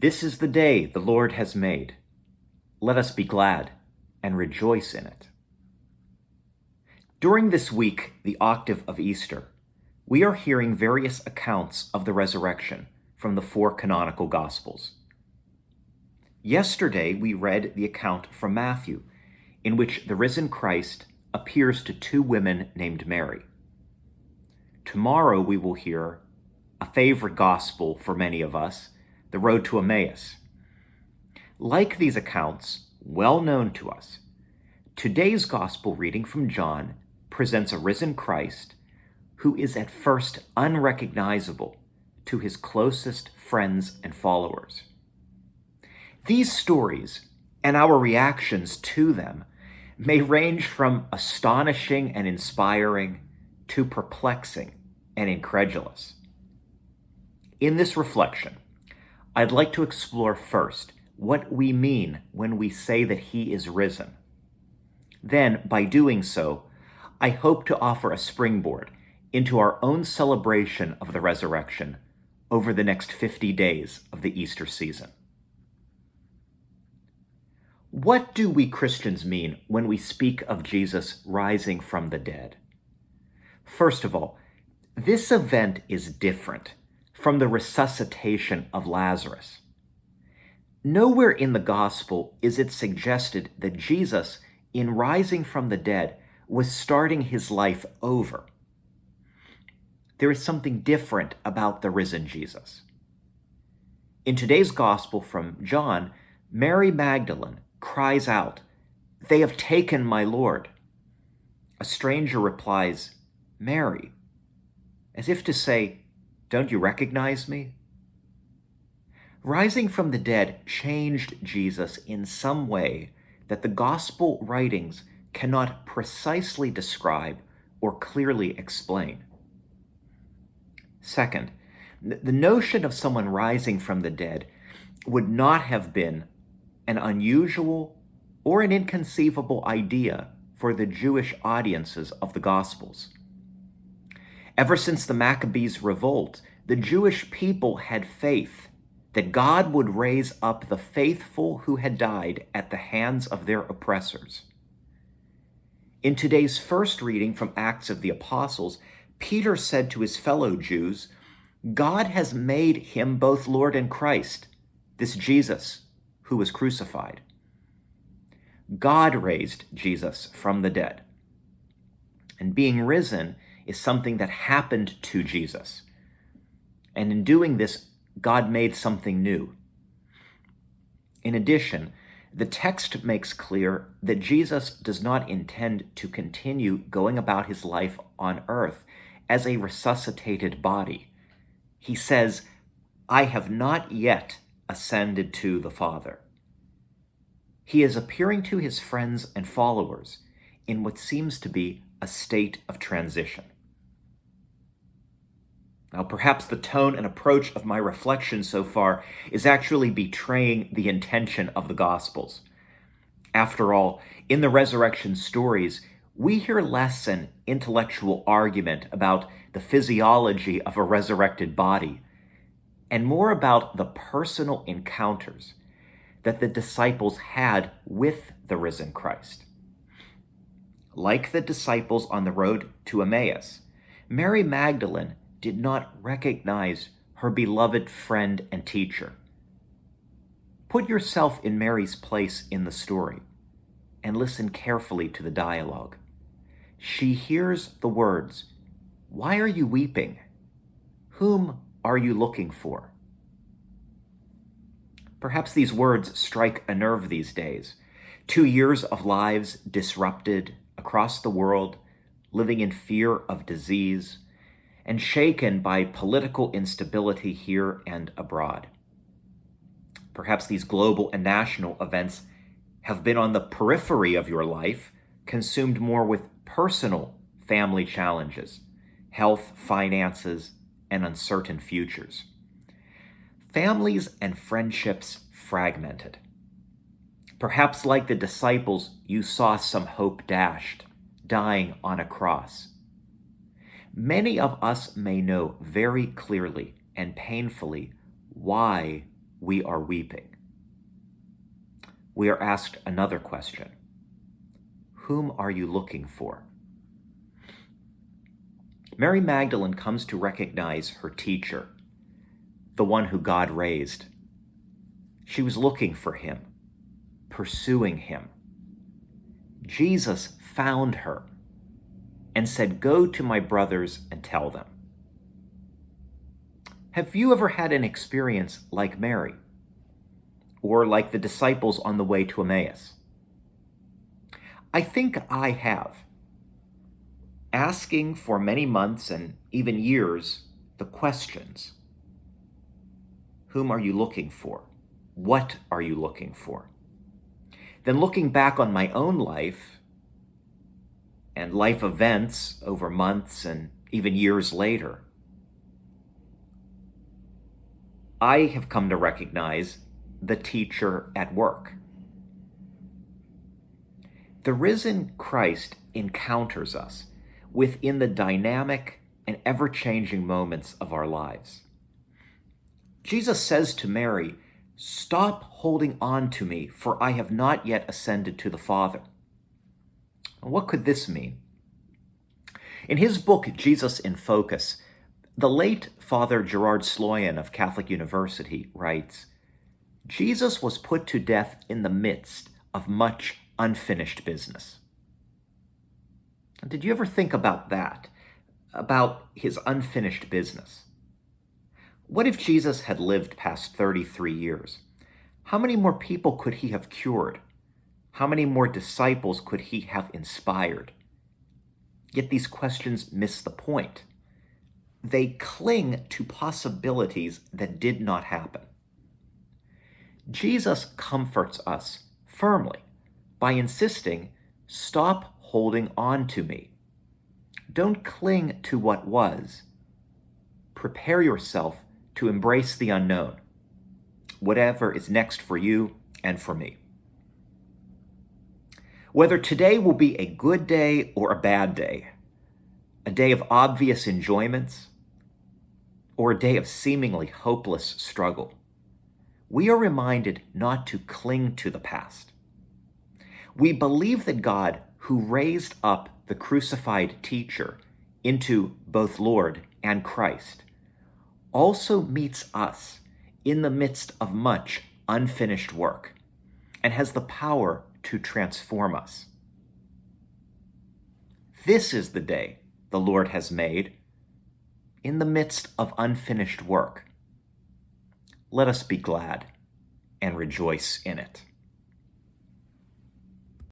This is the day the Lord has made. Let us be glad and rejoice in it. During this week, the Octave of Easter, we are hearing various accounts of the resurrection from the four canonical Gospels. Yesterday, we read the account from Matthew, in which the risen Christ appears to two women named Mary. Tomorrow, we will hear a favorite gospel for many of us, the road to Emmaus. Like these accounts, well known to us, today's gospel reading from John presents a risen Christ who is at first unrecognizable to his closest friends and followers. These stories and our reactions to them may range from astonishing and inspiring to perplexing and incredulous. In this reflection, I'd like to explore first what we mean when we say that he is risen. Then, by doing so, I hope to offer a springboard into our own celebration of the resurrection over the next 50 days of the Easter season. What do we Christians mean when we speak of Jesus rising from the dead? First of all, this event is different from the resuscitation of Lazarus. Nowhere in the gospel is it suggested that Jesus, in rising from the dead, was starting his life over. There is something different about the risen Jesus. In today's gospel from John, Mary Magdalene cries out, "They have taken my Lord." A stranger replies, "Mary," as if to say, "Don't you recognize me?" Rising from the dead changed Jesus in some way that the gospel writings cannot precisely describe or clearly explain. Second, the notion of someone rising from the dead would not have been an unusual or an inconceivable idea for the Jewish audiences of the Gospels. Ever since the Maccabees' revolt, the Jewish people had faith that God would raise up the faithful who had died at the hands of their oppressors. In today's first reading from Acts of the Apostles, Peter said to his fellow Jews, "God has made him both Lord and Christ, this Jesus who was crucified." God raised Jesus from the dead. And being risen is something that happened to Jesus. And in doing this, God made something new. In addition, the text makes clear that Jesus does not intend to continue going about his life on earth as a resuscitated body. He says, "I have not yet ascended to the Father." He is appearing to his friends and followers in what seems to be a state of transition. Now, perhaps the tone and approach of my reflection so far is actually betraying the intention of the Gospels. After all, in the resurrection stories, we hear less an intellectual argument about the physiology of a resurrected body, and more about the personal encounters that the disciples had with the risen Christ. Like the disciples on the road to Emmaus, Mary Magdalene did not recognize her beloved friend and teacher. Put yourself in Mary's place in the story and listen carefully to the dialogue. She hears the words, "Why are you weeping? Whom are you looking for?" Perhaps these words strike a nerve these days. 2 years of lives disrupted across the world, living in fear of disease, and shaken by political instability here and abroad. Perhaps these global and national events have been on the periphery of your life, consumed more with personal family challenges, health, finances, and uncertain futures. Families and friendships fragmented. Perhaps like the disciples, you saw some hope dashed, dying on a cross. Many of us may know very clearly and painfully why we are weeping. We are asked another question. Whom are you looking for? Mary Magdalene comes to recognize her teacher, the one who God raised. She was looking for him, pursuing him. Jesus found her and said, "Go to my brothers and tell them." Have you ever had an experience like Mary, or like the disciples on the way to Emmaus? I think I have. Asking for many months and even years the questions. Whom are you looking for? What are you looking for? Then looking back on my own life and life events over months and even years later, I have come to recognize the teacher at work. The risen Christ encounters us within the dynamic and ever-changing moments of our lives. Jesus says to Mary, "Stop holding on to me, for I have not yet ascended to the Father." What could this mean? In his book, Jesus in Focus, the late Father Gerard Sloyan of Catholic University writes, Jesus was put to death in the midst of much unfinished business. Did you ever think about that? About his unfinished business? What if Jesus had lived past 33 years? How many more people could he have cured? How many more disciples could he have inspired? Yet these questions miss the point. They cling to possibilities that did not happen. Jesus comforts us firmly by insisting, "Stop holding on to me. Don't cling to what was. Prepare yourself to embrace the unknown, whatever is next for you and for me." Whether today will be a good day or a bad day, a day of obvious enjoyments, or a day of seemingly hopeless struggle, we are reminded not to cling to the past. We believe that God, who raised up the crucified teacher into both Lord and Christ, also meets us in the midst of much unfinished work and has the power to transform us. This is the day the Lord has made in the midst of unfinished work. Let us be glad and rejoice in it.